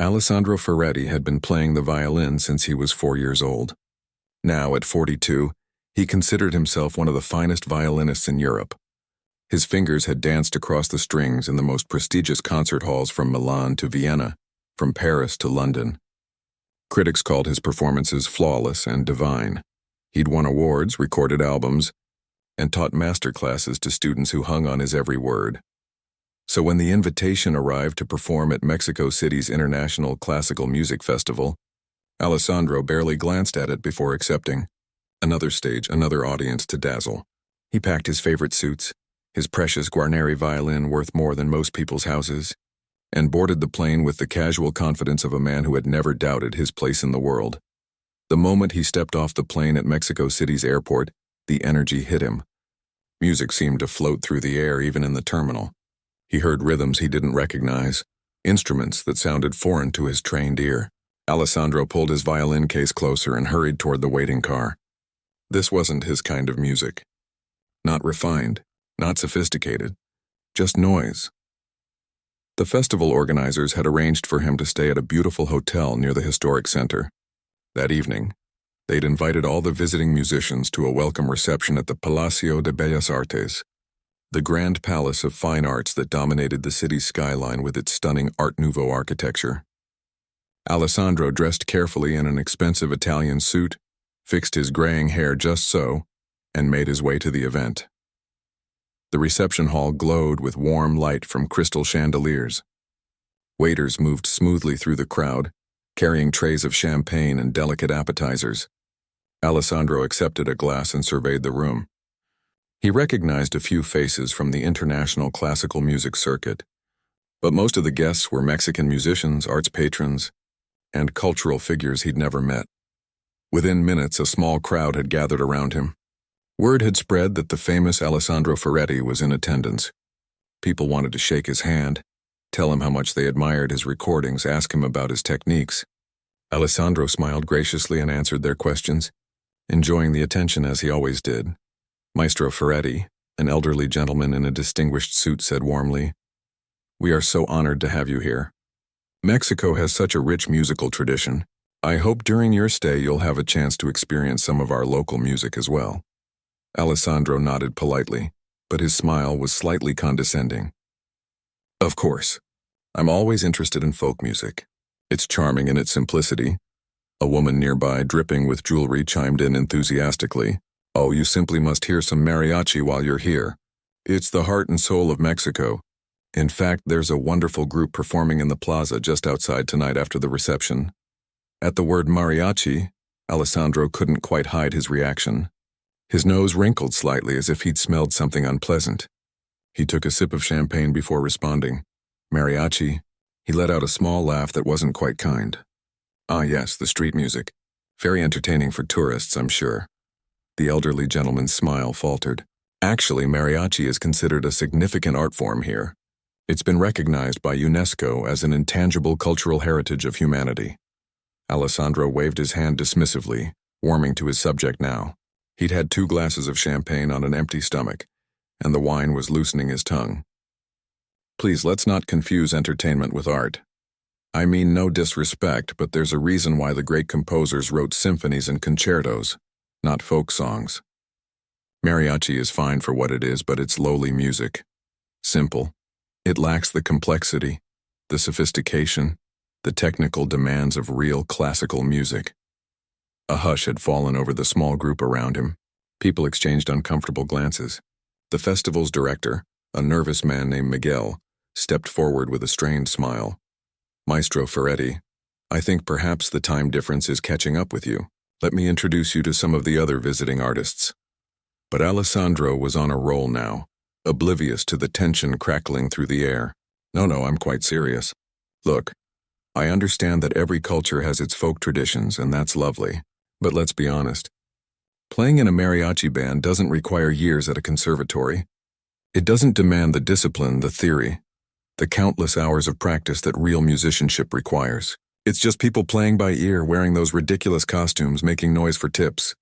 Alessandro Ferretti had been playing the violin since he was 4 years old. Now, at 42, he considered himself one of the finest violinists in Europe. His fingers had danced across the strings in the most prestigious concert halls from Milan to Vienna, from Paris to London. Critics called his performances flawless and divine. He'd won awards, recorded albums, and taught master classes to students who hung on his every word. So when the invitation arrived to perform at Mexico City's International Classical Music Festival, Alessandro barely glanced at it before accepting. Another stage, another audience to dazzle. He packed his favorite suits, his precious Guarneri violin worth more than most people's houses, and boarded the plane with the casual confidence of a man who had never doubted his place in the world. The moment he stepped off the plane at Mexico City's airport, the energy hit him. Music seemed to float through the air even in the terminal. He heard rhythms he didn't recognize, instruments that sounded foreign to his trained ear. Alessandro pulled his violin case closer and hurried toward the waiting car. This wasn't his kind of music. Not refined, not sophisticated, just noise. The festival organizers had arranged for him to stay at a beautiful hotel near the historic center. That evening, they'd invited all the visiting musicians to a welcome reception at the Palacio de Bellas Artes, the grand palace of fine arts that dominated the city's skyline with its stunning Art Nouveau architecture. Alessandro dressed carefully in an expensive Italian suit, fixed his graying hair just so, and made his way to the event. The reception hall glowed with warm light from crystal chandeliers. Waiters moved smoothly through the crowd, carrying trays of champagne and delicate appetizers. Alessandro accepted a glass and surveyed the room. He recognized a few faces from the international classical music circuit, but most of the guests were Mexican musicians, arts patrons, and cultural figures he'd never met. Within minutes, a small crowd had gathered around him. Word had spread that the famous Alessandro Ferretti was in attendance. People wanted to shake his hand, tell him how much they admired his recordings, ask him about his techniques. Alessandro smiled graciously and answered their questions, enjoying the attention as he always did. Maestro Ferretti, an elderly gentleman in a distinguished suit, said warmly, "We are so honored to have you here. Mexico has such a rich musical tradition. I hope during your stay you'll have a chance to experience some of our local music as well." Alessandro nodded politely, but his smile was slightly condescending. "Of course. I'm always interested in folk music. It's charming in its simplicity." A woman nearby, dripping with jewelry, chimed in enthusiastically. "Oh, you simply must hear some mariachi while you're here. It's the heart and soul of Mexico. In fact, there's a wonderful group performing in the plaza just outside tonight after the reception." At the word mariachi, Alessandro couldn't quite hide his reaction. His nose wrinkled slightly as if he'd smelled something unpleasant. He took a sip of champagne before responding. "Mariachi?" He let out a small laugh that wasn't quite kind. "Ah yes, the street music. Very entertaining for tourists, I'm sure." The elderly gentleman's smile faltered. "Actually, mariachi is considered a significant art form here. It's been recognized by UNESCO as an intangible cultural heritage of humanity." Alessandro waved his hand dismissively, warming to his subject now. He'd had 2 glasses of champagne on an empty stomach, and the wine was loosening his tongue. "Please, let's not confuse entertainment with art. I mean no disrespect, but there's a reason why the great composers wrote symphonies and concertos, not folk songs. Mariachi is fine for what it is, but it's lowly music. Simple. It lacks the complexity, the sophistication, the technical demands of real classical music." A hush had fallen over the small group around him. People exchanged uncomfortable glances. The festival's director, a nervous man named Miguel, stepped forward with a strained smile. "Maestro Ferretti, I think perhaps the time difference is catching up with you. Let me introduce you to some of the other visiting artists." But Alessandro was on a roll now, oblivious to the tension crackling through the air. No, I'm quite serious. Look, I understand that every culture has its folk traditions, and that's lovely. But let's be honest. Playing in a mariachi band doesn't require years at a conservatory. It doesn't demand the discipline, the theory, the countless hours of practice that real musicianship requires. It's just people playing by ear, wearing those ridiculous costumes, making noise for tips.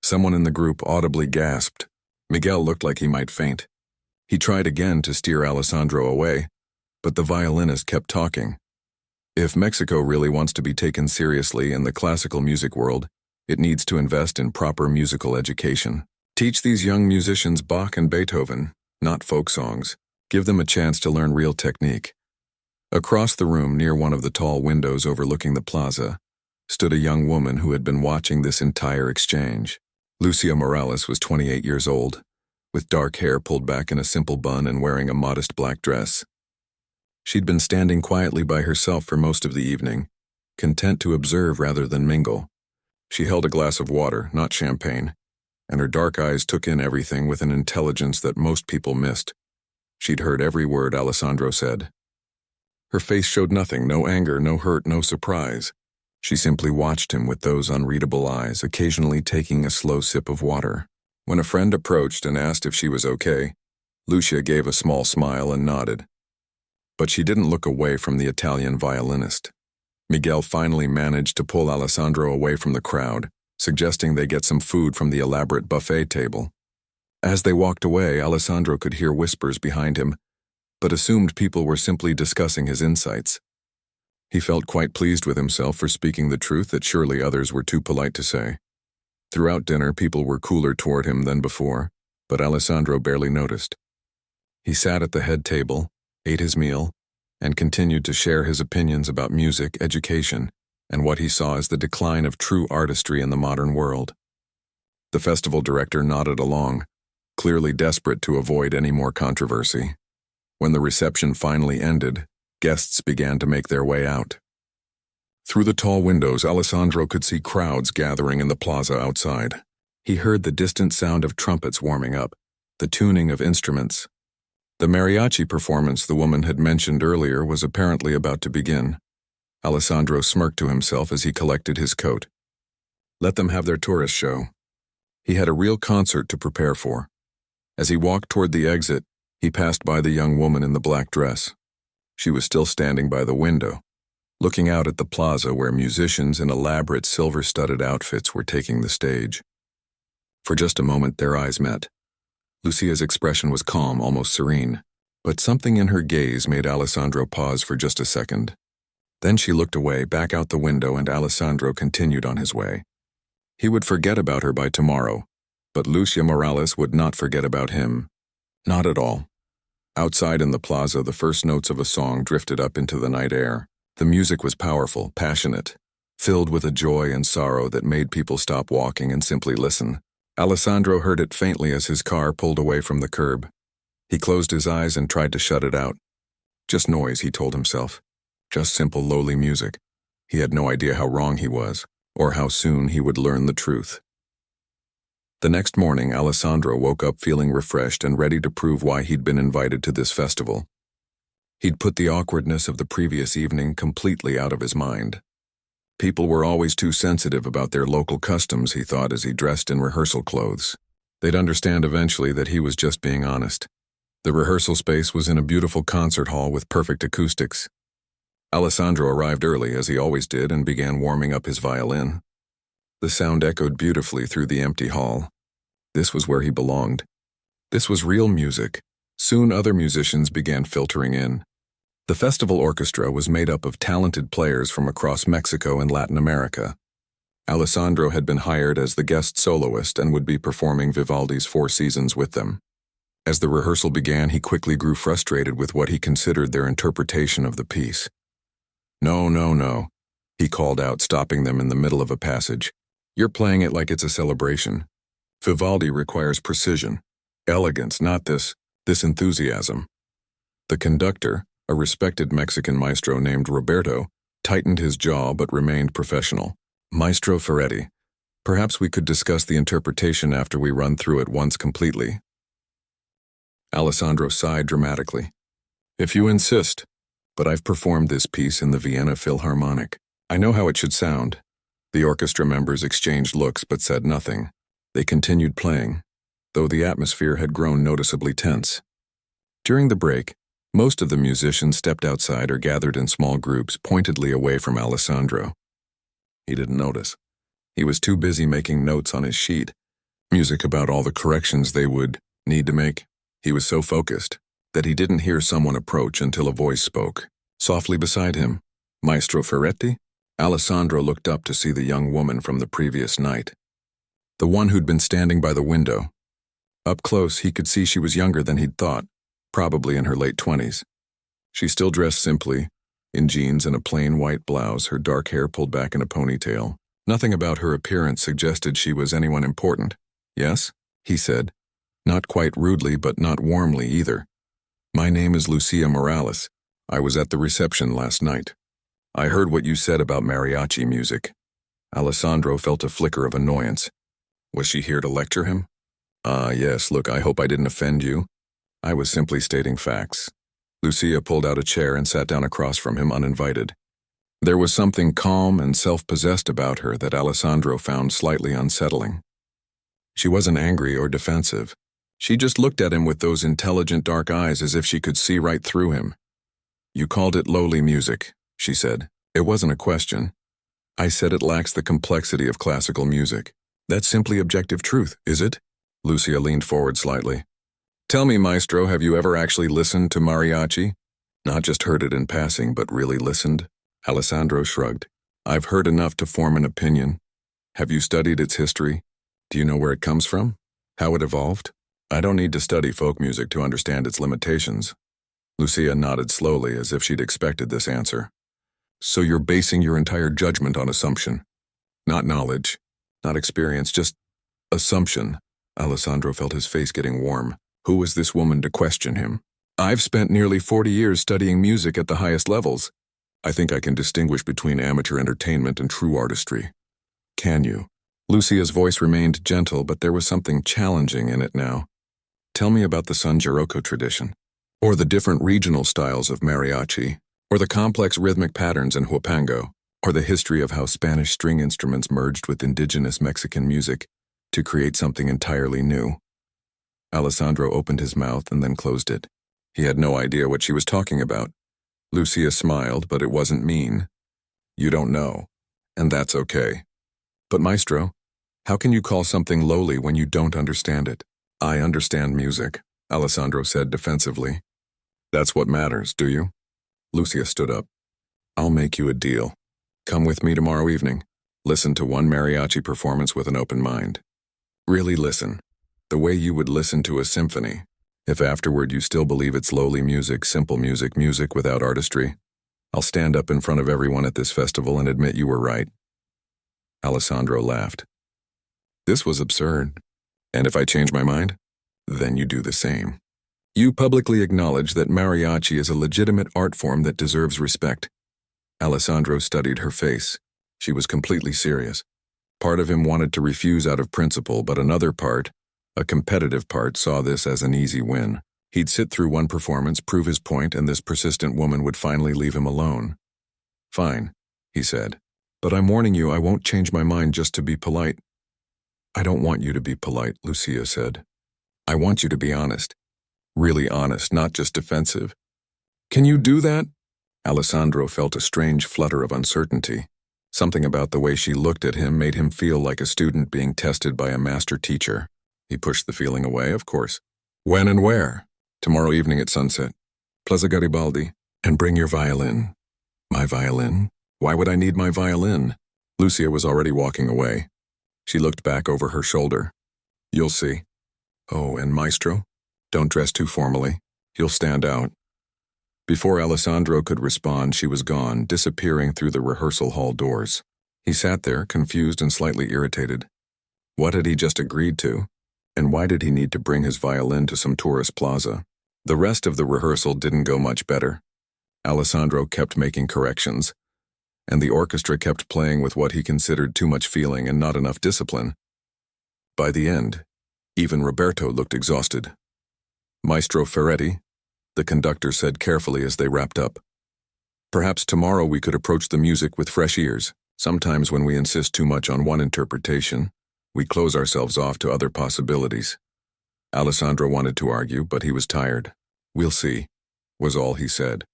Someone in the group audibly gasped. Miguel looked like he might faint. He tried again to steer Alessandro away, but the violinist kept talking. If Mexico really wants to be taken seriously in the classical music world, it needs to invest in proper musical education. Teach these young musicians Bach and Beethoven, not folk songs. Give them a chance to learn real technique. Across the room, near one of the tall windows overlooking the plaza, stood a young woman who had been watching this entire exchange. Lucia Morales was 28 years old, with dark hair pulled back in a simple bun and wearing a modest black dress. She'd been standing quietly by herself for most of the evening, content to observe rather than mingle. She held a glass of water, not champagne, and her dark eyes took in everything with an intelligence that most people missed. She'd heard every word Alessandro said. Her face showed nothing, no anger, no hurt, no surprise. She simply watched him with those unreadable eyes, occasionally taking a slow sip of water. When a friend approached and asked if she was okay, Lucia gave a small smile and nodded. But she didn't look away from the Italian violinist. Miguel finally managed to pull Alessandro away from the crowd, suggesting they get some food from the elaborate buffet table. As they walked away, Alessandro could hear whispers behind him, but assumed people were simply discussing his insights. He felt quite pleased with himself for speaking the truth that surely others were too polite to say. Throughout dinner, people were cooler toward him than before, but Alessandro barely noticed. He sat at the head table, ate his meal, and continued to share his opinions about music, education, and what he saw as the decline of true artistry in the modern world. The festival director nodded along, clearly desperate to avoid any more controversy. When the reception finally ended, guests began to make their way out. Through the tall windows, Alessandro could see crowds gathering in the plaza outside. He heard the distant sound of trumpets warming up, the tuning of instruments. The mariachi performance the woman had mentioned earlier was apparently about to begin. Alessandro smirked to himself as he collected his coat. Let them have their tourist show. He had a real concert to prepare for. As he walked toward the exit, he passed by the young woman in the black dress. She was still standing by the window, looking out at the plaza where musicians in elaborate silver-studded outfits were taking the stage. For just a moment, their eyes met. Lucia's expression was calm, almost serene, but something in her gaze made Alessandro pause for just a second. Then she looked away, back out the window, and Alessandro continued on his way. He would forget about her by tomorrow, but Lucia Morales would not forget about him. Not at all. Outside in the plaza, the first notes of a song drifted up into the night air. The music was powerful, passionate, filled with a joy and sorrow that made people stop walking and simply listen. Alessandro heard it faintly as his car pulled away from the curb. He closed his eyes and tried to shut it out. Just noise, he told himself. Just simple, lowly music. He had no idea how wrong he was, or how soon he would learn the truth. The next morning, Alessandro woke up feeling refreshed and ready to prove why he'd been invited to this festival. He'd put the awkwardness of the previous evening completely out of his mind. People were always too sensitive about their local customs, he thought as he dressed in rehearsal clothes. They'd understand eventually that he was just being honest. The rehearsal space was in a beautiful concert hall with perfect acoustics. Alessandro arrived early, as he always did, and began warming up his violin. The sound echoed beautifully through the empty hall. This was where he belonged. This was real music. Soon other musicians began filtering in. The festival orchestra was made up of talented players from across Mexico and Latin America. Alessandro had been hired as the guest soloist and would be performing Vivaldi's Four Seasons with them. As the rehearsal began, he quickly grew frustrated with what he considered their interpretation of the piece. No, no, no, he called out, stopping them in the middle of a passage. You're playing it like it's a celebration. Vivaldi requires precision, elegance, not this enthusiasm. The conductor, a respected Mexican maestro named Roberto, tightened his jaw but remained professional. Maestro Ferretti, perhaps we could discuss the interpretation after we run through it once completely. Alessandro sighed dramatically. If you insist, but I've performed this piece in the Vienna Philharmonic. I know how it should sound. The orchestra members exchanged looks but said nothing. They continued playing, though the atmosphere had grown noticeably tense. During the break, most of the musicians stepped outside or gathered in small groups pointedly away from Alessandro. He didn't notice. He was too busy making notes on his sheet, music about all the corrections they would need to make. He was so focused that he didn't hear someone approach until a voice spoke, softly beside him. Maestro Ferretti? Alessandro looked up to see the young woman from the previous night. The one who'd been standing by the window. Up close, he could see she was younger than he'd thought, probably in her late 20s. She still dressed simply, in jeans and a plain white blouse, her dark hair pulled back in a ponytail. Nothing about her appearance suggested she was anyone important. "Yes?" he said, not quite rudely but not warmly either. "My name is Lucia Morales. I was at the reception last night. I heard what you said about mariachi music." Alessandro felt a flicker of annoyance. Was she here to lecture him? Yes, look, I hope I didn't offend you. I was simply stating facts." Lucia pulled out a chair and sat down across from him uninvited. There was something calm and self-possessed about her that Alessandro found slightly unsettling. She wasn't angry or defensive. She just looked at him with those intelligent dark eyes as if she could see right through him. "You called it lowly music," she said. "It wasn't a question. I said it lacks the complexity of classical music. That's simply objective truth, is it?" Lucia leaned forward slightly. "Tell me, Maestro, have you ever actually listened to mariachi? Not just heard it in passing, but really listened?" Alessandro shrugged. "I've heard enough to form an opinion. Have you studied its history? Do you know where it comes from? How it evolved? I don't need to study folk music to understand its limitations." Lucia nodded slowly as if she'd expected this answer. "So you're basing your entire judgment on assumption? Not knowledge, not experience, just assumption." Alessandro felt his face getting warm. Who was this woman to question him? "I've spent nearly 40 years studying music at the highest levels. I think I can distinguish between amateur entertainment and true artistry." "Can you?" Lucia's voice remained gentle, but there was something challenging in it now. "Tell me about the San Girocco tradition, or the different regional styles of mariachi, or the complex rhythmic patterns in huapango, or the history of how Spanish string instruments merged with indigenous Mexican music to create something entirely new." Alessandro opened his mouth and then closed it. He had no idea what she was talking about. Lucia smiled, but it wasn't mean. "You don't know, and that's okay. But Maestro, how can you call something lowly when you don't understand it?" "I understand music," Alessandro said defensively. "That's what matters, do you?" Lucia stood up. "I'll make you a deal. Come with me tomorrow evening. Listen to one mariachi performance with an open mind. Really listen, the way you would listen to a symphony. If afterward you still believe it's lowly music, simple music, music without artistry, I'll stand up in front of everyone at this festival and admit you were right." Alessandro laughed. This was absurd. "And if I change my mind? Then you do the same. You publicly acknowledge that mariachi is a legitimate art form that deserves respect." Alessandro studied her face. She was completely serious. Part of him wanted to refuse out of principle, but another part, a competitive part, saw this as an easy win. He'd sit through one performance, prove his point, and this persistent woman would finally leave him alone. "Fine," he said. "But I'm warning you, I won't change my mind just to be polite." "I don't want you to be polite," Lucia said. "I want you to be honest. Really honest, not just defensive." "Can you do that?" Alessandro felt a strange flutter of uncertainty. Something about the way she looked at him made him feel like a student being tested by a master teacher. He pushed the feeling away, of course. "When and where?" "Tomorrow evening at sunset. Plaza Garibaldi. And bring your violin." "My violin? Why would I need my violin?" Lucia was already walking away. She looked back over her shoulder. "You'll see. Oh, and Maestro? Don't dress too formally. You'll stand out." Before Alessandro could respond, she was gone, disappearing through the rehearsal hall doors. He sat there, confused and slightly irritated. What had he just agreed to? And why did he need to bring his violin to some tourist plaza? The rest of the rehearsal didn't go much better. Alessandro kept making corrections, and the orchestra kept playing with what he considered too much feeling and not enough discipline. By the end, even Roberto looked exhausted. "Maestro Ferretti," the conductor said carefully as they wrapped up. "Perhaps tomorrow we could approach the music with fresh ears. Sometimes when we insist too much on one interpretation, we close ourselves off to other possibilities." Alessandro wanted to argue, but he was tired. "We'll see," was all he said.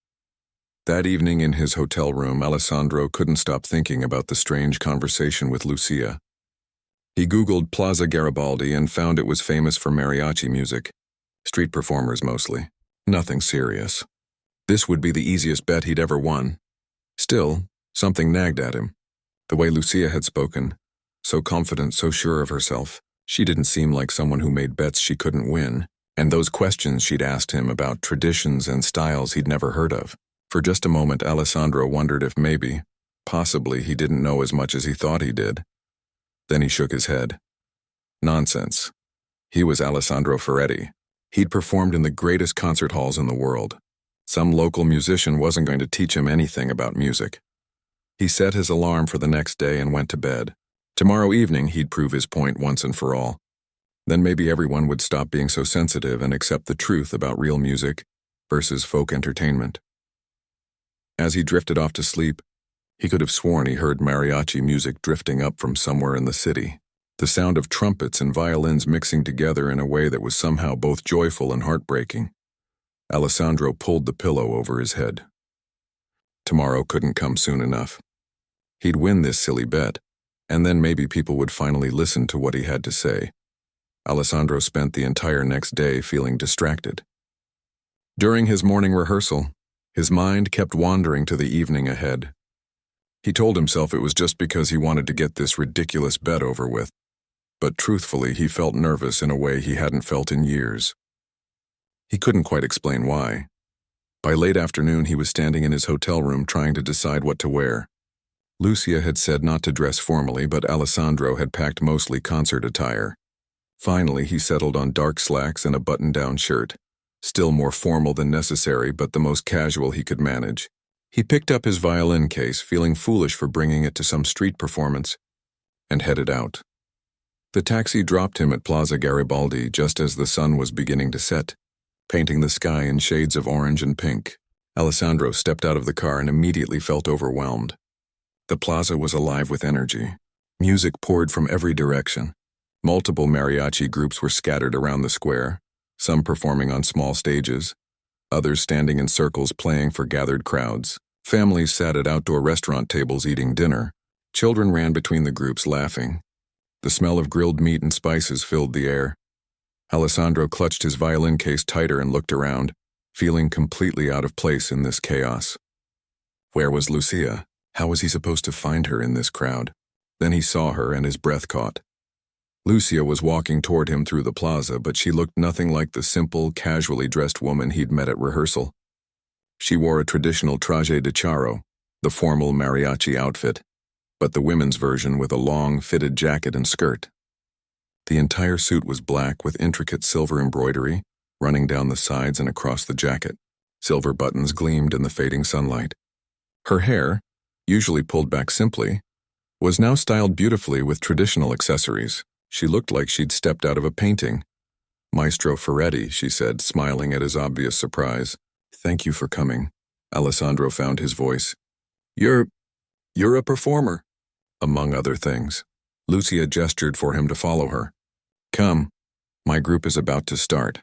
That evening in his hotel room, Alessandro couldn't stop thinking about the strange conversation with Lucia. He Googled Plaza Garibaldi and found it was famous for mariachi music. Street performers mostly. Nothing serious. This would be the easiest bet he'd ever won. Still, something nagged at him. The way Lucia had spoken, so confident, so sure of herself. She didn't seem like someone who made bets she couldn't win, and those questions she'd asked him about traditions and styles he'd never heard of. For just a moment, Alessandro wondered if maybe, possibly, he didn't know as much as he thought he did. Then he shook his head. Nonsense. He was Alessandro Ferretti. He'd performed in the greatest concert halls in the world. Some local musician wasn't going to teach him anything about music. He set his alarm for the next day and went to bed. Tomorrow evening, he'd prove his point once and for all. Then maybe everyone would stop being so sensitive and accept the truth about real music versus folk entertainment. As he drifted off to sleep, he could have sworn he heard mariachi music drifting up from somewhere in the city. The sound of trumpets and violins mixing together in a way that was somehow both joyful and heartbreaking. Alessandro pulled the pillow over his head. Tomorrow couldn't come soon enough. He'd win this silly bet, and then maybe people would finally listen to what he had to say. Alessandro spent the entire next day feeling distracted. During his morning rehearsal, his mind kept wandering to the evening ahead. He told himself it was just because he wanted to get this ridiculous bet over with, but truthfully, he felt nervous in a way he hadn't felt in years. He couldn't quite explain why. By late afternoon, he was standing in his hotel room trying to decide what to wear. Lucia had said not to dress formally, but Alessandro had packed mostly concert attire. Finally, he settled on dark slacks and a button-down shirt, still more formal than necessary, but the most casual he could manage. He picked up his violin case, feeling foolish for bringing it to some street performance, and headed out. The taxi dropped him at Plaza Garibaldi just as the sun was beginning to set, painting the sky in shades of orange and pink. Alessandro stepped out of the car and immediately felt overwhelmed. The plaza was alive with energy. Music poured from every direction. Multiple mariachi groups were scattered around the square, some performing on small stages, others standing in circles playing for gathered crowds. Families sat at outdoor restaurant tables eating dinner. Children ran between the groups laughing. The smell of grilled meat and spices filled the air. Alessandro clutched his violin case tighter and looked around, feeling completely out of place in this chaos. Where was Lucia? How was he supposed to find her in this crowd? Then he saw her and his breath caught. Lucia was walking toward him through the plaza, but she looked nothing like the simple, casually dressed woman he'd met at rehearsal. She wore a traditional traje de charro, the formal mariachi outfit, but the women's version with a long, fitted jacket and skirt. The entire suit was black with intricate silver embroidery running down the sides and across the jacket. Silver buttons gleamed in the fading sunlight. Her hair, usually pulled back simply, was now styled beautifully with traditional accessories. She looked like she'd stepped out of a painting. "Maestro Ferretti," she said, smiling at his obvious surprise. "Thank you for coming." Alessandro found his voice. You're a performer," among other things. Lucia gestured for him to follow her. "Come, my group is about to start."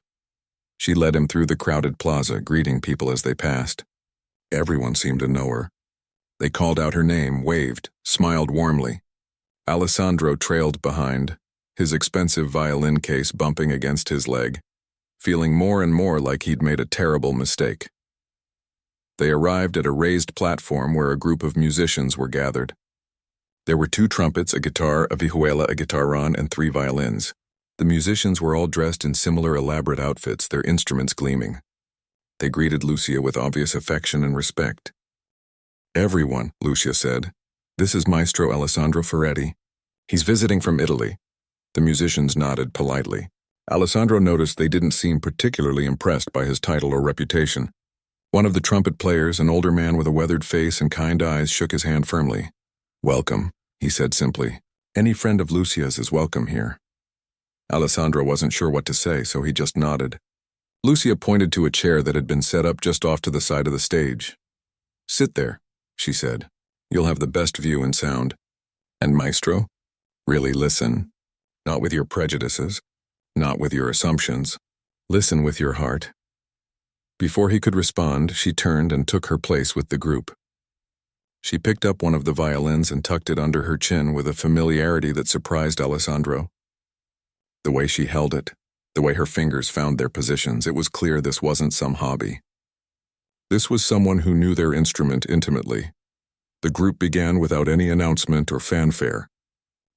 She led him through the crowded plaza, greeting people as they passed. Everyone seemed to know her. They called out her name, waved, smiled warmly. Alessandro trailed behind, his expensive violin case bumping against his leg, feeling more and more like he'd made a terrible mistake. They arrived at a raised platform where a group of musicians were gathered. There were 2 trumpets, a guitar, a vihuela, a guitarron, and 3 violins. The musicians were all dressed in similar elaborate outfits, their instruments gleaming. They greeted Lucia with obvious affection and respect. "Everyone," Lucia said. "This is Maestro Alessandro Ferretti. He's visiting from Italy." The musicians nodded politely. Alessandro noticed they didn't seem particularly impressed by his title or reputation. One of the trumpet players, an older man with a weathered face and kind eyes, shook his hand firmly. "Welcome," he said simply. "Any friend of Lucia's is welcome here." Alessandro wasn't sure what to say, so he just nodded. Lucia pointed to a chair that had been set up just off to the side of the stage. "Sit there," she said. "You'll have the best view and sound. And Maestro, really listen. Not with your prejudices, not with your assumptions. Listen with your heart." Before he could respond, she turned and took her place with the group. She picked up one of the violins and tucked it under her chin with a familiarity that surprised Alessandro. The way she held it, the way her fingers found their positions, it was clear this wasn't some hobby. This was someone who knew their instrument intimately, The group began without any announcement or fanfare.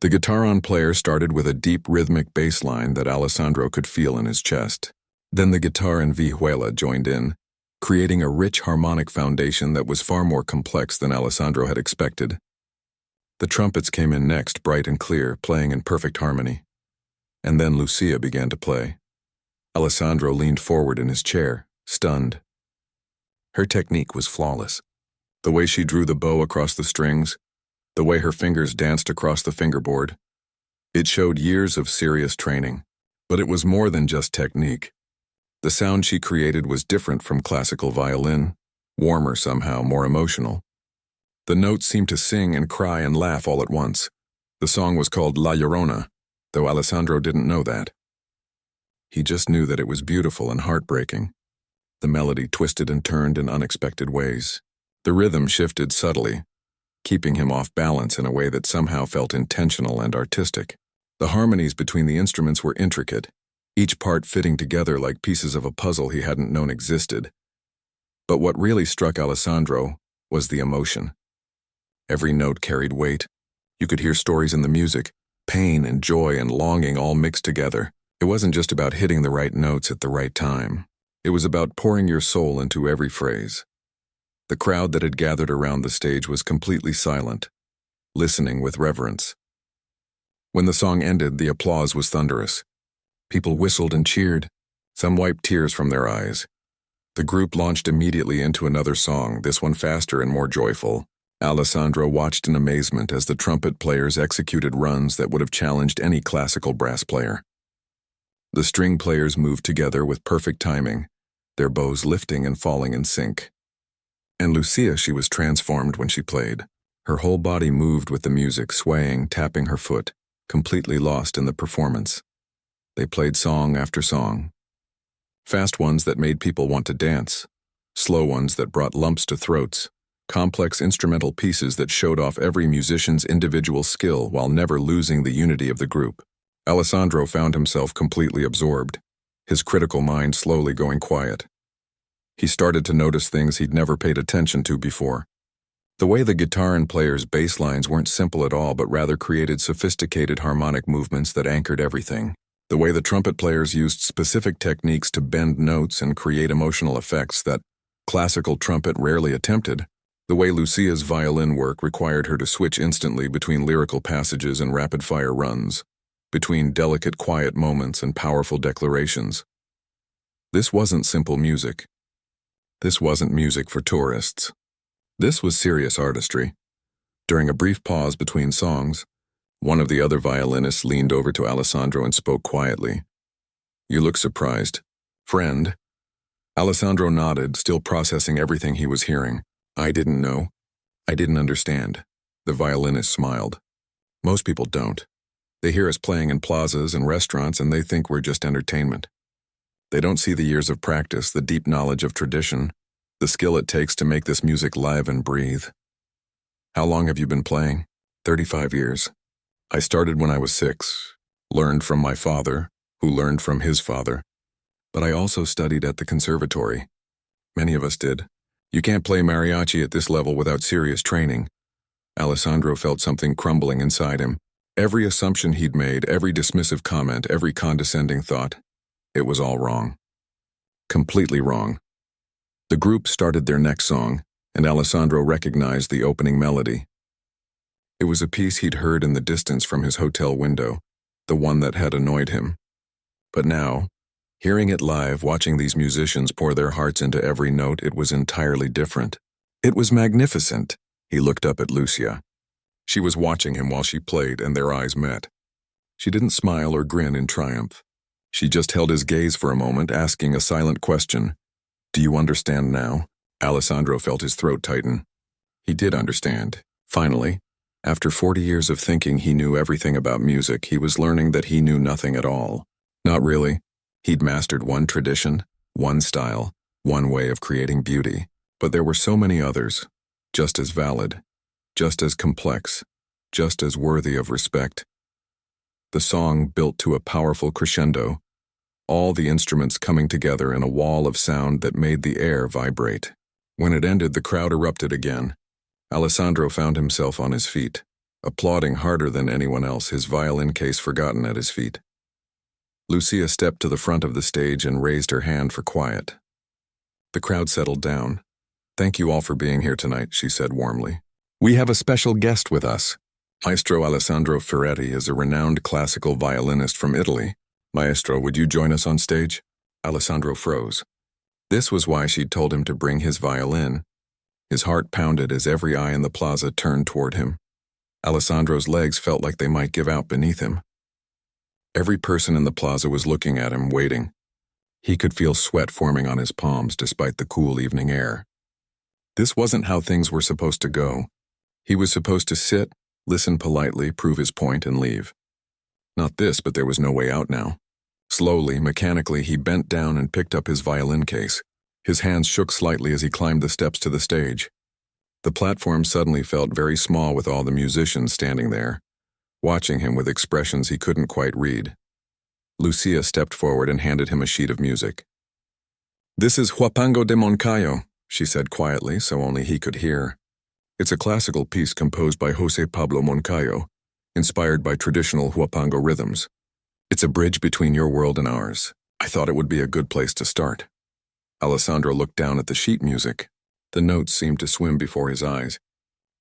The guitar-on player started with a deep rhythmic bass line that Alessandro could feel in his chest. Then the guitar and viola joined in, creating a rich harmonic foundation that was far more complex than Alessandro had expected. The trumpets came in next, bright and clear, playing in perfect harmony. And then Lucia began to play. Alessandro leaned forward in his chair, stunned. Her technique was flawless. The way she drew the bow across the strings, the way her fingers danced across the fingerboard. It showed years of serious training, but it was more than just technique. The sound she created was different from classical violin, warmer somehow, more emotional. The notes seemed to sing and cry and laugh all at once. The song was called La Llorona, though Alessandro didn't know that. He just knew that it was beautiful and heartbreaking. The melody twisted and turned in unexpected ways. The rhythm shifted subtly, keeping him off balance in a way that somehow felt intentional and artistic. The harmonies between the instruments were intricate, each part fitting together like pieces of a puzzle he hadn't known existed. But what really struck Alessandro was the emotion. Every note carried weight. You could hear stories in the music, pain and joy and longing all mixed together. It wasn't just about hitting the right notes at the right time. It was about pouring your soul into every phrase. The crowd that had gathered around the stage was completely silent, listening with reverence. When the song ended, the applause was thunderous. People whistled and cheered. Some wiped tears from their eyes. The group launched immediately into another song, this one faster and more joyful. Alessandro watched in amazement as the trumpet players executed runs that would have challenged any classical brass player. The string players moved together with perfect timing, their bows lifting and falling in sync. And Lucia, she was transformed when she played. Her whole body moved with the music, swaying, tapping her foot, completely lost in the performance. They played song after song. Fast ones that made people want to dance, slow ones that brought lumps to throats, complex instrumental pieces that showed off every musician's individual skill while never losing the unity of the group. Alessandro found himself completely absorbed, his critical mind slowly going quiet. He started to notice things he'd never paid attention to before. The way the guitar and players' bass lines weren't simple at all, but rather created sophisticated harmonic movements that anchored everything. The way the trumpet players used specific techniques to bend notes and create emotional effects that classical trumpet rarely attempted. The way Lucia's violin work required her to switch instantly between lyrical passages and rapid-fire runs, between delicate quiet moments and powerful declarations. This wasn't simple music. This wasn't music for tourists. This was serious artistry. During a brief pause between songs, one of the other violinists leaned over to Alessandro and spoke quietly. "You look surprised. Friend?" Alessandro nodded, still processing everything he was hearing. "I didn't know. I didn't understand." The violinist smiled. "Most people don't. They hear us playing in plazas and restaurants and they think we're just entertainment. They don't see the years of practice, the deep knowledge of tradition, the skill it takes to make this music live and breathe." "How long have you been playing?" 35 years. I started when I was 6, learned from my father, who learned from his father. But I also studied at the conservatory. Many of us did. You can't play mariachi at this level without serious training." Alessandro felt something crumbling inside him. Every assumption he'd made, every dismissive comment, every condescending thought, it was all wrong. Completely wrong. The group started their next song, and Alessandro recognized the opening melody. It was a piece he'd heard in the distance from his hotel window, the one that had annoyed him. But now, hearing it live, watching these musicians pour their hearts into every note, it was entirely different. It was magnificent. He looked up at Lucia. She was watching him while she played, and their eyes met. She didn't smile or grin in triumph. She just held his gaze for a moment, asking a silent question. "Do you understand now?" Alessandro felt his throat tighten. He did understand. Finally, after 40 years of thinking he knew everything about music, he was learning that he knew nothing at all. Not really. He'd mastered one tradition, one style, one way of creating beauty. But there were so many others, just as valid, just as complex, just as worthy of respect. The song built to a powerful crescendo, all the instruments coming together in a wall of sound that made the air vibrate. When it ended, the crowd erupted again. Alessandro found himself on his feet, applauding harder than anyone else, his violin case forgotten at his feet. Lucia stepped to the front of the stage and raised her hand for quiet. The crowd settled down. "Thank you all for being here tonight," she said warmly. "We have a special guest with us. Maestro Alessandro Ferretti is a renowned classical violinist from Italy. Maestro, would you join us on stage?" Alessandro froze. This was why she'd told him to bring his violin. His heart pounded as every eye in the plaza turned toward him. Alessandro's legs felt like they might give out beneath him. Every person in the plaza was looking at him, waiting. He could feel sweat forming on his palms despite the cool evening air. This wasn't how things were supposed to go. He was supposed to sit, listen politely, prove his point, and leave. Not this, but there was no way out now. Slowly, mechanically, he bent down and picked up his violin case. His hands shook slightly as he climbed the steps to the stage. The platform suddenly felt very small with all the musicians standing there, watching him with expressions he couldn't quite read. Lucia stepped forward and handed him a sheet of music. "This is Huapango de Moncayo," she said quietly so only he could hear. "It's a classical piece composed by José Pablo Moncayo, inspired by traditional Huapango rhythms. It's a bridge between your world and ours. I thought it would be a good place to start." Alessandro looked down at the sheet music. The notes seemed to swim before his eyes.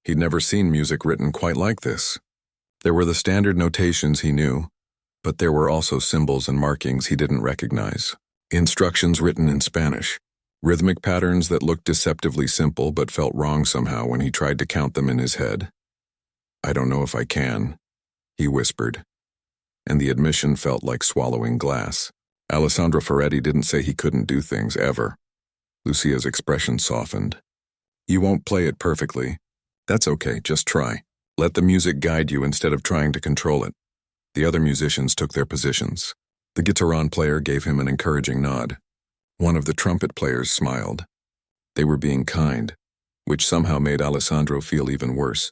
He'd never seen music written quite like this. There were the standard notations he knew, but there were also symbols and markings he didn't recognize. Instructions written in Spanish. Rhythmic patterns that looked deceptively simple but felt wrong somehow when he tried to count them in his head. "I don't know if I can," he whispered, and the admission felt like swallowing glass. Alessandro Ferretti didn't say he couldn't do things, ever. Lucia's expression softened. "You won't play it perfectly. That's okay, just try. Let the music guide you instead of trying to control it." The other musicians took their positions. The guitarron player gave him an encouraging nod. One of the trumpet players smiled. They were being kind, which somehow made Alessandro feel even worse.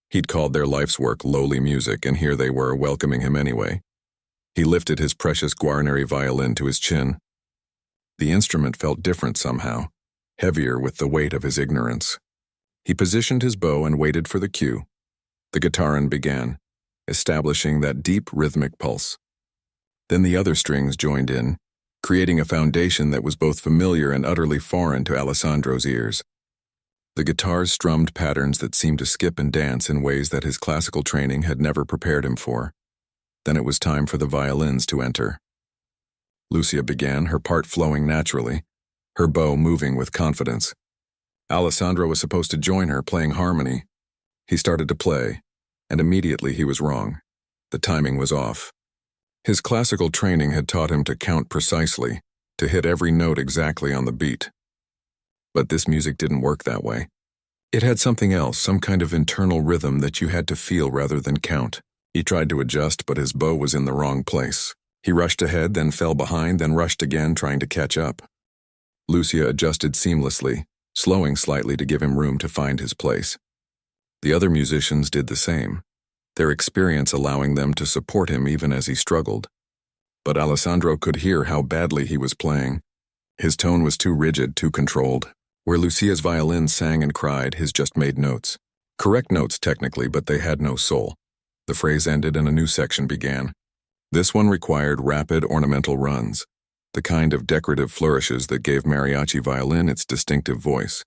He'd called their life's work lowly music, and here they were welcoming him anyway. He lifted his precious Guarneri violin to his chin. The instrument felt different somehow, heavier with the weight of his ignorance. He positioned his bow and waited for the cue. The guitarron began, establishing that deep rhythmic pulse. Then the other strings joined in, creating a foundation that was both familiar and utterly foreign to Alessandro's ears. The guitars strummed patterns that seemed to skip and dance in ways that his classical training had never prepared him for. Then it was time for the violins to enter. Lucia began, her part flowing naturally, her bow moving with confidence. Alessandro was supposed to join her, playing harmony. He started to play, and immediately he was wrong. The timing was off. His classical training had taught him to count precisely, to hit every note exactly on the beat. But this music didn't work that way. It had something else, some kind of internal rhythm that you had to feel rather than count. He tried to adjust, but his bow was in the wrong place. He rushed ahead, then fell behind, then rushed again, trying to catch up. Lucia adjusted seamlessly, slowing slightly to give him room to find his place. The other musicians did the same, their experience allowing them to support him even as he struggled. But Alessandro could hear how badly he was playing. His tone was too rigid, too controlled. Where Lucia's violin sang and cried, his just made notes. Correct notes technically, but they had no soul. The phrase ended and a new section began. This one required rapid ornamental runs, the kind of decorative flourishes that gave Mariachi violin its distinctive voice.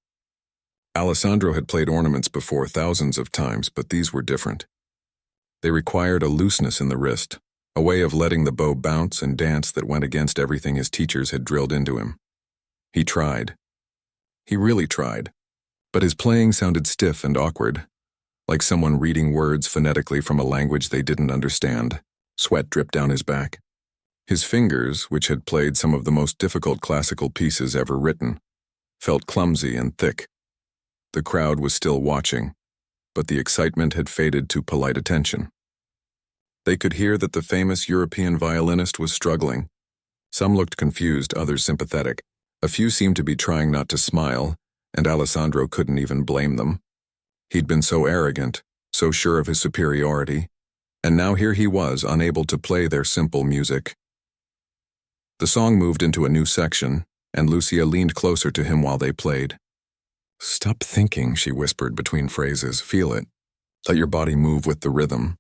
Alessandro had played ornaments before thousands of times, but these were different. They required a looseness in the wrist, a way of letting the bow bounce and dance that went against everything his teachers had drilled into him. He tried. He really tried, but his playing sounded stiff and awkward, like someone reading words phonetically from a language they didn't understand. Sweat dripped down his back. His fingers, which had played some of the most difficult classical pieces ever written, felt clumsy and thick. The crowd was still watching, but the excitement had faded to polite attention. They could hear that the famous European violinist was struggling. Some looked confused, others sympathetic. A few seemed to be trying not to smile, and Alessandro couldn't even blame them. He'd been so arrogant, so sure of his superiority, and now here he was, unable to play their simple music. The song moved into a new section, and Lucia leaned closer to him while they played. Stop thinking, she whispered between phrases. Feel it. Let your body move with the rhythm.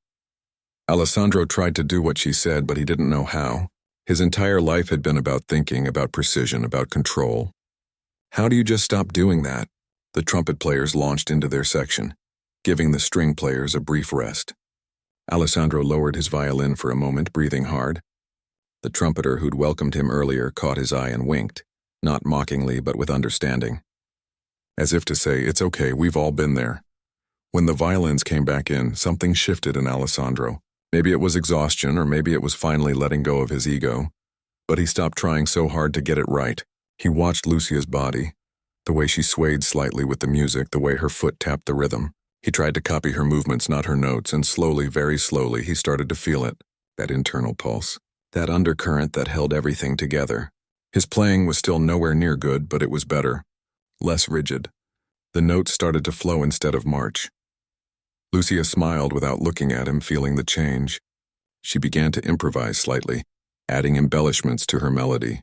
Alessandro tried to do what she said, but he didn't know how. His entire life had been about thinking, about precision, about control. How do you just stop doing that? The trumpet players launched into their section, giving the string players a brief rest. Alessandro lowered his violin for a moment, breathing hard. The trumpeter who'd welcomed him earlier caught his eye and winked, not mockingly but with understanding. As if to say, it's okay, we've all been there. When the violins came back in, something shifted in Alessandro. Maybe it was exhaustion, or maybe it was finally letting go of his ego. But he stopped trying so hard to get it right. He watched Lucia's body, the way she swayed slightly with the music, the way her foot tapped the rhythm. He tried to copy her movements, not her notes, and slowly, very slowly, he started to feel it, that internal pulse, that undercurrent that held everything together. His playing was still nowhere near good, but it was better, less rigid. The notes started to flow instead of march. Lucia smiled without looking at him, feeling the change. She began to improvise slightly, adding embellishments to her melody.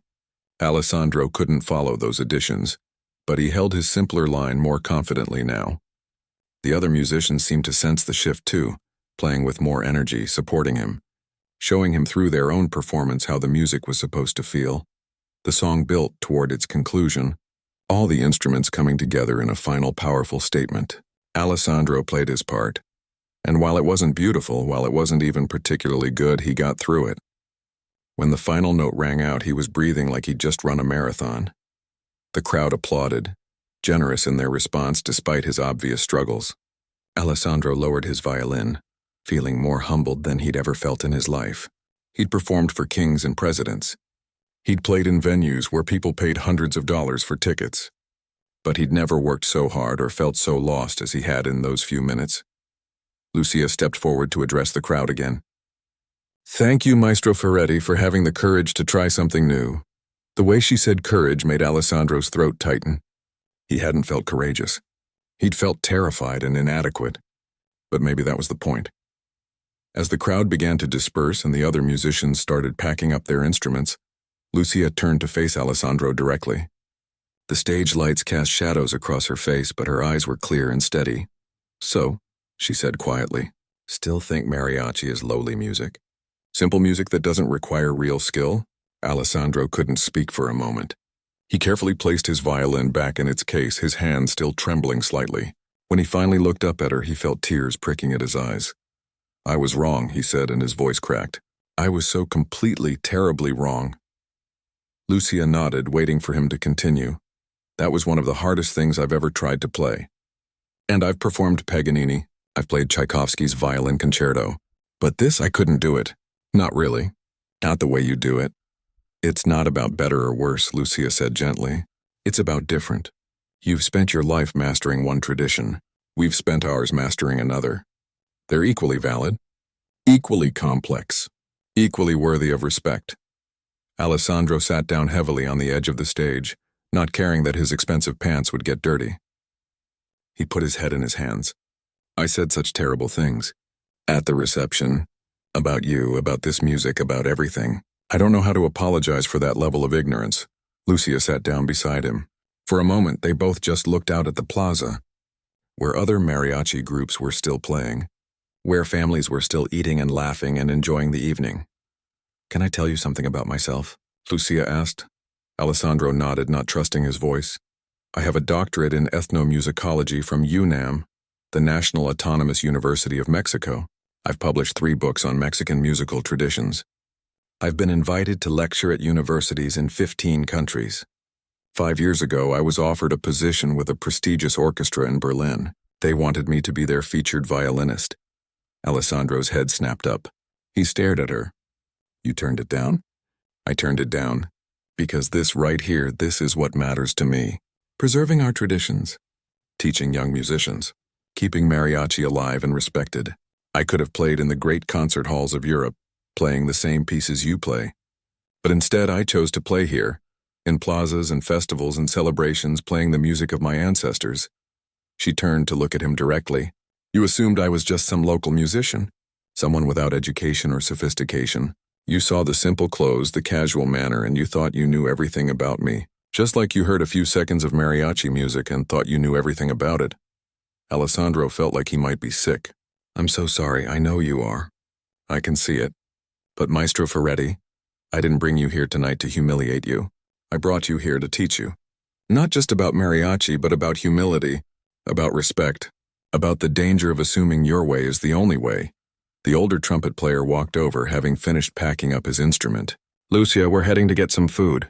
Alessandro couldn't follow those additions, but he held his simpler line more confidently now. The other musicians seemed to sense the shift too, playing with more energy, supporting him, showing him through their own performance how the music was supposed to feel. The song built toward its conclusion, all the instruments coming together in a final powerful statement. Alessandro played his part, and while it wasn't beautiful, while it wasn't even particularly good, he got through it. When the final note rang out, he was breathing like he'd just run a marathon. The crowd applauded, generous in their response despite his obvious struggles. Alessandro lowered his violin, feeling more humbled than he'd ever felt in his life. He'd performed for kings and presidents. He'd played in venues where people paid hundreds of dollars for tickets. But he'd never worked so hard or felt so lost as he had in those few minutes. Lucia stepped forward to address the crowd again. Thank you, Maestro Ferretti, for having the courage to try something new. The way she said courage made Alessandro's throat tighten. He hadn't felt courageous. He'd felt terrified and inadequate. But maybe that was the point. As the crowd began to disperse and the other musicians started packing up their instruments, Lucia turned to face Alessandro directly. The stage lights cast shadows across her face, but her eyes were clear and steady. So, she said quietly, still think mariachi is lowly music? Simple music that doesn't require real skill? Alessandro couldn't speak for a moment. He carefully placed his violin back in its case, his hand still trembling slightly. When he finally looked up at her, he felt tears pricking at his eyes. I was wrong, he said, and his voice cracked. I was so completely, terribly wrong. Lucia nodded, waiting for him to continue. That was one of the hardest things I've ever tried to play. And I've performed Paganini. I've played Tchaikovsky's Violin Concerto. But this, I couldn't do it. Not really. Not the way you do it. It's not about better or worse, Lucia said gently. It's about different. You've spent your life mastering one tradition. We've spent ours mastering another. They're equally valid, equally complex, equally worthy of respect. Alessandro sat down heavily on the edge of the stage, not caring that his expensive pants would get dirty. He put his head in his hands. I said such terrible things. At the reception. About you, about this music, about everything. I don't know how to apologize for that level of ignorance. Lucia sat down beside him. For a moment, they both just looked out at the plaza, where other mariachi groups were still playing, where families were still eating and laughing and enjoying the evening. Can I tell you something about myself? Lucia asked. Alessandro nodded, not trusting his voice. I have a doctorate in ethnomusicology from UNAM, the National Autonomous University of Mexico. I've published 3 books on Mexican musical traditions. I've been invited to lecture at universities in 15 countries. 5 years ago, I was offered a position with a prestigious orchestra in Berlin. They wanted me to be their featured violinist. Alessandro's head snapped up. He stared at her. You turned it down? I turned it down. Because this right here, this is what matters to me. Preserving our traditions. Teaching young musicians. Keeping mariachi alive and respected. I could have played in the great concert halls of Europe, playing the same pieces you play. But instead, I chose to play here, in plazas and festivals and celebrations, playing the music of my ancestors. She turned to look at him directly. You assumed I was just some local musician, someone without education or sophistication. You saw the simple clothes, the casual manner, and you thought you knew everything about me. Just like you heard a few seconds of mariachi music and thought you knew everything about it. Alessandro felt like he might be sick. I'm so sorry, I know you are. I can see it. But Maestro Ferretti, I didn't bring you here tonight to humiliate you. I brought you here to teach you. Not just about mariachi, but about humility, about respect, about the danger of assuming your way is the only way. The older trumpet player walked over, having finished packing up his instrument. Lucia, we're heading to get some food.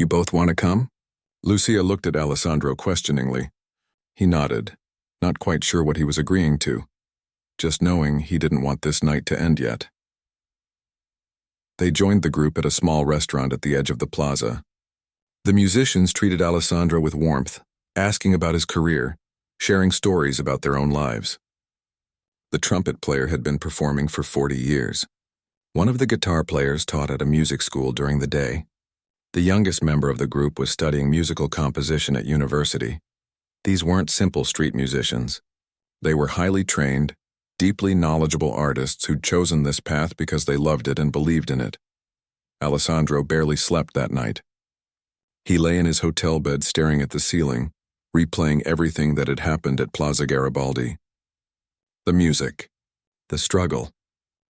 You both want to come? Lucia looked at Alessandro questioningly. He nodded, not quite sure what he was agreeing to, just knowing he didn't want this night to end yet. They joined the group at a small restaurant at the edge of the plaza. The musicians treated Alessandro with warmth, asking about his career, sharing stories about their own lives. The trumpet player had been performing for 40 years. One of the guitar players taught at a music school during the day. The youngest member of the group was studying musical composition at university. These weren't simple street musicians. They were highly trained, deeply knowledgeable artists who'd chosen this path because they loved it and believed in it. Alessandro barely slept that night. He lay in his hotel bed staring at the ceiling, replaying everything that had happened at Plaza Garibaldi. The music, the struggle,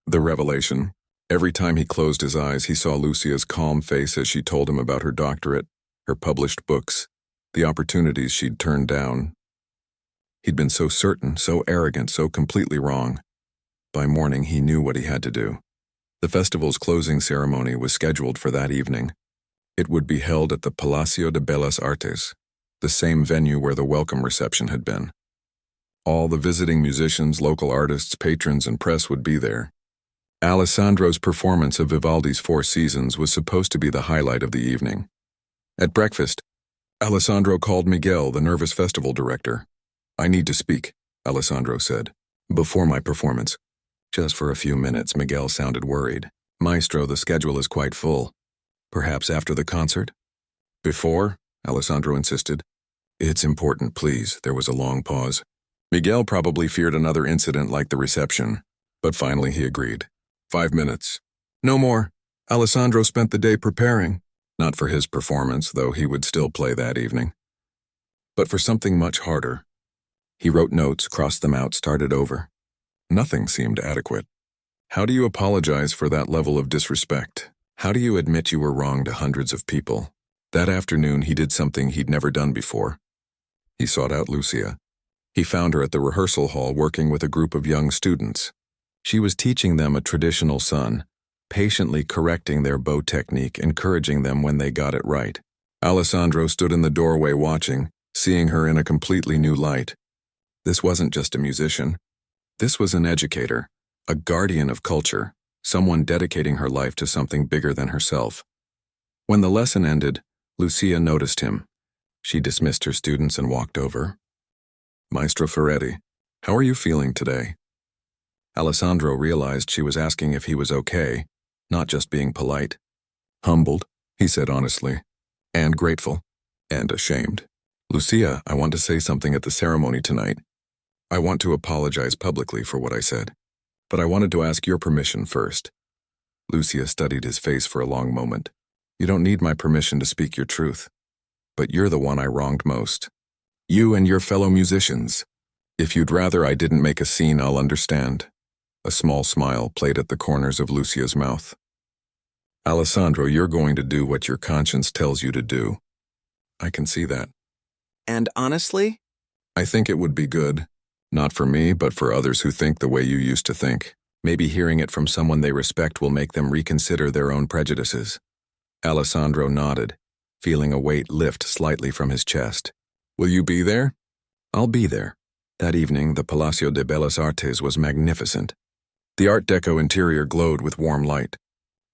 the revelation. Every time he closed his eyes, he saw Lucia's calm face as she told him about her doctorate, her published books, the opportunities she'd turned down. He'd been so certain, so arrogant, so completely wrong. By morning, he knew what he had to do. The festival's closing ceremony was scheduled for that evening. It would be held at the Palacio de Bellas Artes, the same venue where the welcome reception had been. All the visiting musicians, local artists, patrons, and press would be there. Alessandro's performance of Vivaldi's Four Seasons was supposed to be the highlight of the evening. At breakfast, Alessandro called Miguel, the nervous festival director. I need to speak, Alessandro said. Before my performance. Just for a few minutes, Miguel sounded worried. Maestro, the schedule is quite full. Perhaps after the concert? Before? Alessandro insisted. It's important, please. There was a long pause. Miguel probably feared another incident like the reception, but finally he agreed. 5 minutes. No more. Alessandro spent the day preparing. Not for his performance, though he would still play that evening. But for something much harder. He wrote notes, crossed them out, started over. Nothing seemed adequate. How do you apologize for that level of disrespect? How do you admit you were wrong to hundreds of people? That afternoon, he did something he'd never done before. He sought out Lucia. He found her at the rehearsal hall working with a group of young students. She was teaching them a traditional son, patiently correcting their bow technique, encouraging them when they got it right. Alessandro stood in the doorway watching, seeing her in a completely new light. This wasn't just a musician. This was an educator, a guardian of culture, someone dedicating her life to something bigger than herself. When the lesson ended, Lucia noticed him. She dismissed her students and walked over. Maestro Ferretti, how are you feeling today? Alessandro realized she was asking if he was okay, not just being polite. Humbled, he said honestly, and grateful, and ashamed. Lucia, I want to say something at the ceremony tonight. I want to apologize publicly for what I said, but I wanted to ask your permission first. Lucia studied his face for a long moment. You don't need my permission to speak your truth, but you're the one I wronged most. You and your fellow musicians. If you'd rather I didn't make a scene, I'll understand. A small smile played at the corners of Lucia's mouth. Alessandro, you're going to do what your conscience tells you to do. I can see that. And honestly? I think it would be good. Not for me, but for others who think the way you used to think. Maybe hearing it from someone they respect will make them reconsider their own prejudices. Alessandro nodded, feeling a weight lift slightly from his chest. Will you be there? I'll be there. That evening, the Palacio de Bellas Artes was magnificent. The Art Deco interior glowed with warm light.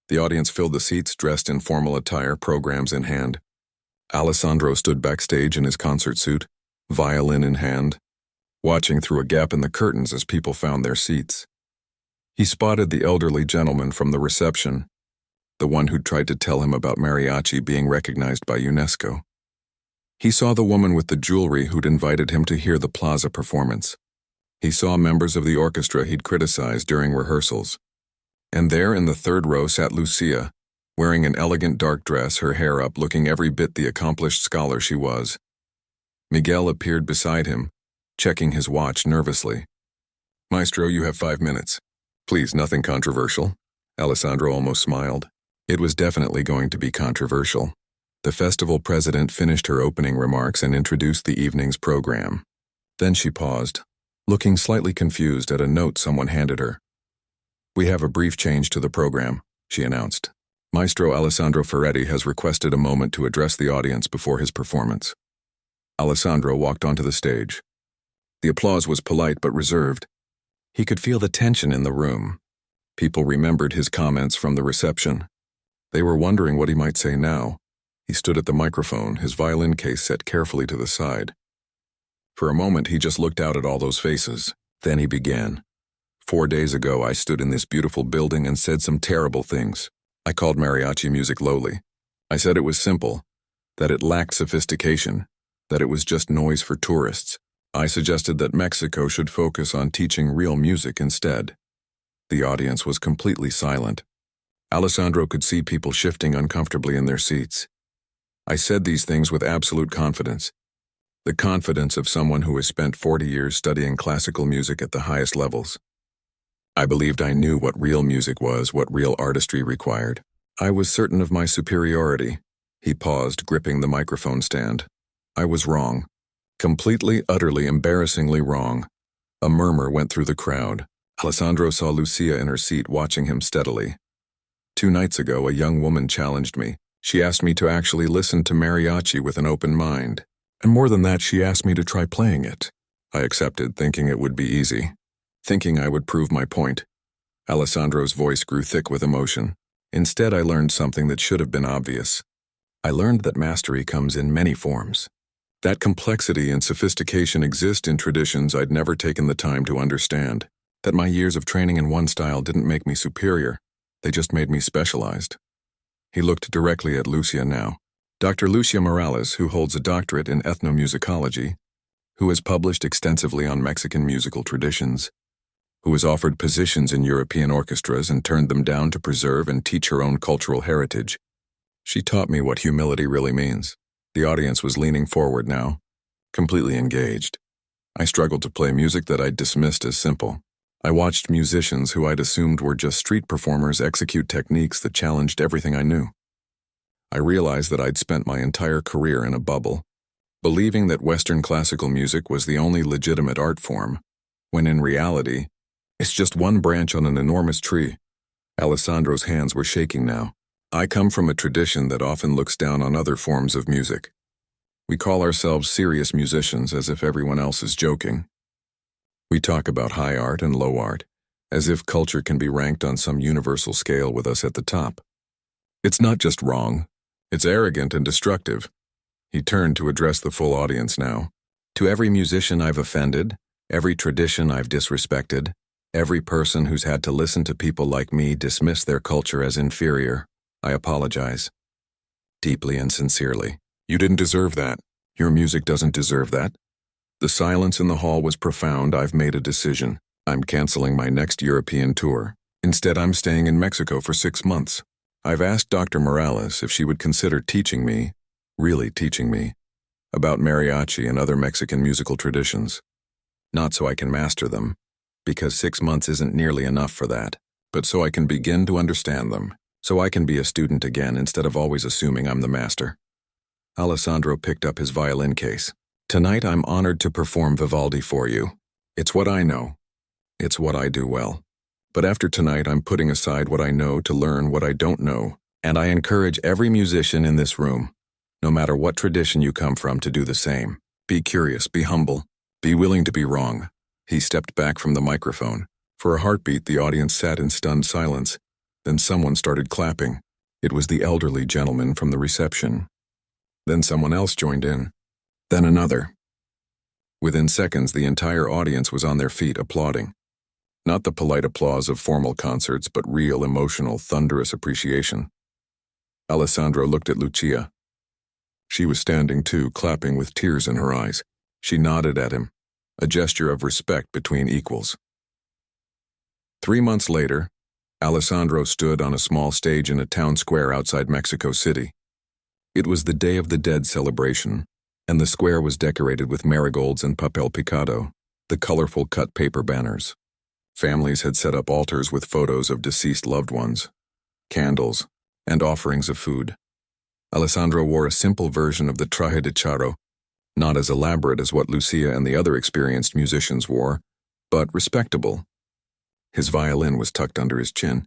The audience filled the seats dressed in formal attire, programs in hand. Alessandro stood backstage in his concert suit, violin in hand, watching through a gap in the curtains as people found their seats. He spotted the elderly gentleman from the reception, the one who'd tried to tell him about Mariachi being recognized by UNESCO. He saw the woman with the jewelry who'd invited him to hear the plaza performance. He saw members of the orchestra he'd criticized during rehearsals. And there in the third row sat Lucia, wearing an elegant dark dress, her hair up, looking every bit the accomplished scholar she was. Miguel appeared beside him, checking his watch nervously. "Maestro, you have 5 minutes. Please, nothing controversial." Alessandro almost smiled. It was definitely going to be controversial. The festival president finished her opening remarks and introduced the evening's program. Then she paused, looking slightly confused at a note someone handed her. "We have a brief change to the program," she announced. "Maestro Alessandro Ferretti has requested a moment to address the audience before his performance." Alessandro walked onto the stage. The applause was polite but reserved. He could feel the tension in the room. People remembered his comments from the reception. They were wondering what he might say now. He stood at the microphone, his violin case set carefully to the side. For a moment, he just looked out at all those faces. Then he began. 4 days ago, I stood in this beautiful building and said some terrible things. I called mariachi music lowly. I said it was simple, that it lacked sophistication, that it was just noise for tourists. I suggested that Mexico should focus on teaching real music instead. The audience was completely silent. Alessandro could see people shifting uncomfortably in their seats. I said these things with absolute confidence. The confidence of someone who has spent 40 years studying classical music at the highest levels. I believed I knew what real music was, what real artistry required. I was certain of my superiority. He paused, gripping the microphone stand. I was wrong. Completely, utterly, embarrassingly wrong. A murmur went through the crowd. Alessandro saw Lucia in her seat watching him steadily. 2 nights ago, a young woman challenged me. She asked me to actually listen to mariachi with an open mind. And more than that, she asked me to try playing it. I accepted, thinking it would be easy. Thinking I would prove my point. Alessandro's voice grew thick with emotion. Instead, I learned something that should have been obvious. I learned that mastery comes in many forms. That complexity and sophistication exist in traditions I'd never taken the time to understand. That my years of training in one style didn't make me superior. They just made me specialized. He looked directly at Lucia now. Dr. Lucia Morales, who holds a doctorate in ethnomusicology, who has published extensively on Mexican musical traditions, who has offered positions in European orchestras and turned them down to preserve and teach her own cultural heritage. She taught me what humility really means. The audience was leaning forward now, completely engaged. I struggled to play music that I'd dismissed as simple. I watched musicians who I'd assumed were just street performers execute techniques that challenged everything I knew. I realized that I'd spent my entire career in a bubble, believing that Western classical music was the only legitimate art form, when in reality, it's just one branch on an enormous tree. Alessandro's hands were shaking now. I come from a tradition that often looks down on other forms of music. We call ourselves serious musicians as if everyone else is joking. We talk about high art and low art, as if culture can be ranked on some universal scale with us at the top. It's not just wrong, it's arrogant and destructive. He turned to address the full audience now. To every musician I've offended, every tradition I've disrespected, every person who's had to listen to people like me dismiss their culture as inferior, I apologize. Deeply and sincerely. You didn't deserve that. Your music doesn't deserve that. The silence in the hall was profound. I've made a decision. I'm canceling my next European tour. Instead, I'm staying in Mexico for 6 months. I've asked Dr. Morales if she would consider teaching me, really teaching me, about mariachi and other Mexican musical traditions. Not so I can master them, because 6 months isn't nearly enough for that, but so I can begin to understand them, so I can be a student again instead of always assuming I'm the master. Alessandro picked up his violin case. Tonight I'm honored to perform Vivaldi for you. It's what I know. It's what I do well. But after tonight I'm putting aside what I know to learn what I don't know, and I encourage every musician in this room, no matter what tradition you come from, to do the same. Be curious, be humble, be willing to be wrong. He stepped back from the microphone. For a heartbeat, the audience sat in stunned silence. Then someone started clapping. It was the elderly gentleman from the reception. Then someone else joined in. Then another. Within seconds, the entire audience was on their feet applauding. Not the polite applause of formal concerts, but real, emotional, thunderous appreciation. Alessandro looked at Lucia. She was standing too, clapping with tears in her eyes. She nodded at him, a gesture of respect between equals. 3 months later, Alessandro stood on a small stage in a town square outside Mexico City. It was the Day of the Dead celebration, and the square was decorated with marigolds and papel picado, the colorful cut paper banners. Families had set up altars with photos of deceased loved ones, candles, and offerings of food. Alessandro wore a simple version of the traje de charro, not as elaborate as what Lucia and the other experienced musicians wore, but respectable. His violin was tucked under his chin.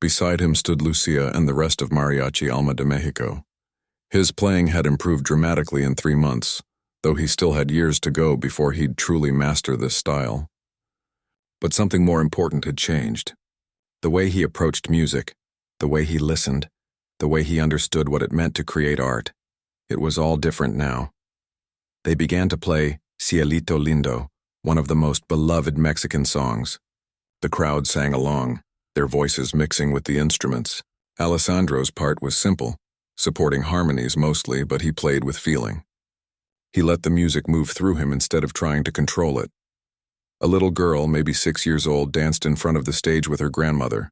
Beside him stood Lucia and the rest of Mariachi Alma de Mexico. His playing had improved dramatically in 3 months, though he still had years to go before he'd truly master this style. But something more important had changed. The way he approached music, the way he listened, the way he understood what it meant to create art. It was all different now. They began to play Cielito Lindo, one of the most beloved Mexican songs. The crowd sang along, their voices mixing with the instruments. Alessandro's part was simple, supporting harmonies mostly, but he played with feeling. He let the music move through him instead of trying to control it. A little girl, maybe 6 years old, danced in front of the stage with her grandmother.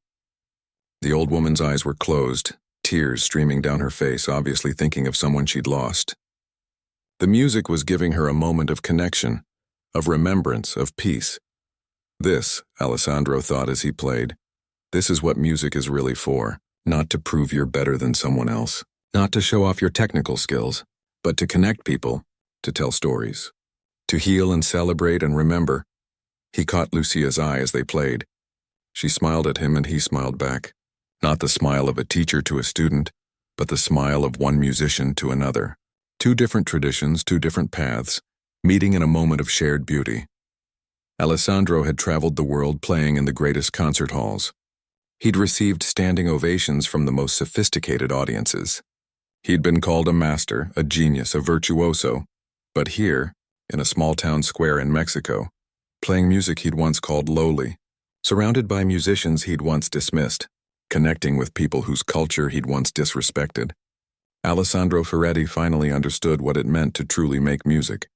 The old woman's eyes were closed, tears streaming down her face, obviously thinking of someone she'd lost. The music was giving her a moment of connection, of remembrance, of peace. This, Alessandro thought as he played, this is what music is really for, not to prove you're better than someone else, not to show off your technical skills, but to connect people, to tell stories, to heal and celebrate and remember. He caught Lucia's eye as they played. She smiled at him and he smiled back. Not the smile of a teacher to a student, but the smile of one musician to another. 2 different traditions, 2 different paths, meeting in a moment of shared beauty. Alessandro had traveled the world playing in the greatest concert halls. He'd received standing ovations from the most sophisticated audiences. He'd been called a master, a genius, a virtuoso. But here, in a small town square in Mexico, playing music he'd once called lowly, surrounded by musicians he'd once dismissed, connecting with people whose culture he'd once disrespected. Alessandro Ferretti finally understood what it meant to truly make music,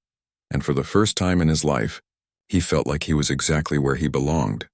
and for the first time in his life, he felt like he was exactly where he belonged.